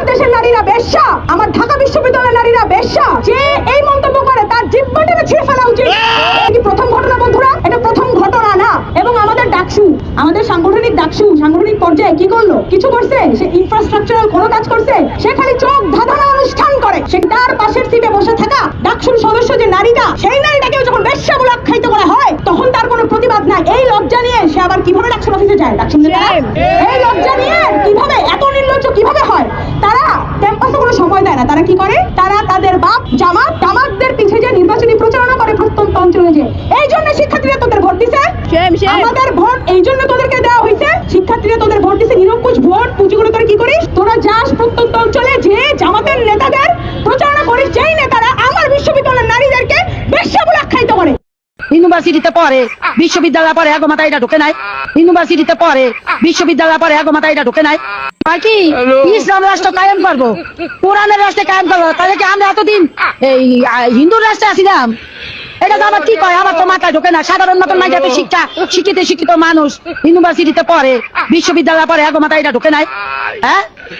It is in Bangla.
আমার দেশের নারীরা বেশ্যা, আমার ঢাকা বিশ্ববিদ্যালয়ের নারীরা বেশ্যা, যে এই মন্তব্য করে তার জিহ্বাটাকে ছিঁড়ে ফেলা উচিত। এটি প্রথম ঘটনা বন্ধুরা, এটা প্রথম ঘটনা না। এবং আমাদের ডাকসু, আমাদের সাংগঠনিক ডাকসু সাংগঠনিক পর্যায়ে কি করলো? কিছু করছে? সে ইনফ্রাস্ট্রাকচারাল কোনো কাজ করছে? সে খালি চোখ ধাঁধানো অনুষ্ঠান করে। সে তার পাশের সিটে বসে থাকা ডাকসুর সদস্য যে নারীটা, সেই নারীটাকেও যখন বেশ্যা বলে আখ্যায়িত করা হয়, তখন তার কোনো প্রতিবাদ নাই। এই লজ্জা নিয়ে সে আবার কিভাবে ডাকসুর অফিসে যায়? ডাকসুর নেতারা এই লজ্জা নিয়ে কিভাবে এত নির্লজ্জ কিভাবে হয়? তারা ক্যাম্পাসে কোনো সময় দেয় না। তারা কি করে? তারা তাদের বাপ জামাত দামাতদের পিছে যে নির্বাচনী প্রচারণা করে প্রত্যন্ত অঞ্চলে। যে এই জন্য শিক্ষার্থীরা তোদের ভোট দিছে, আমাদের ভোট এই জন্য তোদেরকে দেওয়া হয়েছে। শিক্ষার্থীরা তোদের ভোট দিছে, নিরঙ্কুশ ভোট পুঁজি করে তোরা কি করিস? তোরা যাস প্রত্যন্ত অঞ্চলে, যে জামাতের নেতাদের প্রচারণা করিস, যেই নেতারা আমার বিশ্ববিদ্যালয়ের নারীদেরকে বেশ্যা বলে আখ্যায়িত করে। ইউনিভার্সিটিতে পড়ে, বিশ্ববিদ্যালয় পড়ে, এগো মাথা এটা ঢোকে নাই। ইউনিভার্সিটিতে পড়ে, বিশ্ববিদ্যালয় পড়ে, এগো মাথা এটা ঢোকে নাই। কি ইসলাম রাষ্ট্র কায়েম করবো, কোরআনের রাষ্ট্রে কায়েম করবো, তাহলে কি আমরা এতদিন এই হিন্দু রাষ্ট্রে আসিলাম? এটা তো আবার কি কয়, আমার তো মাথায় ঢোকে না। সাধারণ মতন নাই, যাতে শিক্ষিত মানুষ ইউনিভার্সিটিতে পড়ে, বিশ্ববিদ্যালয় পড়ে, এগো মাথা এটা ঢোকে নাই। হ্যাঁ,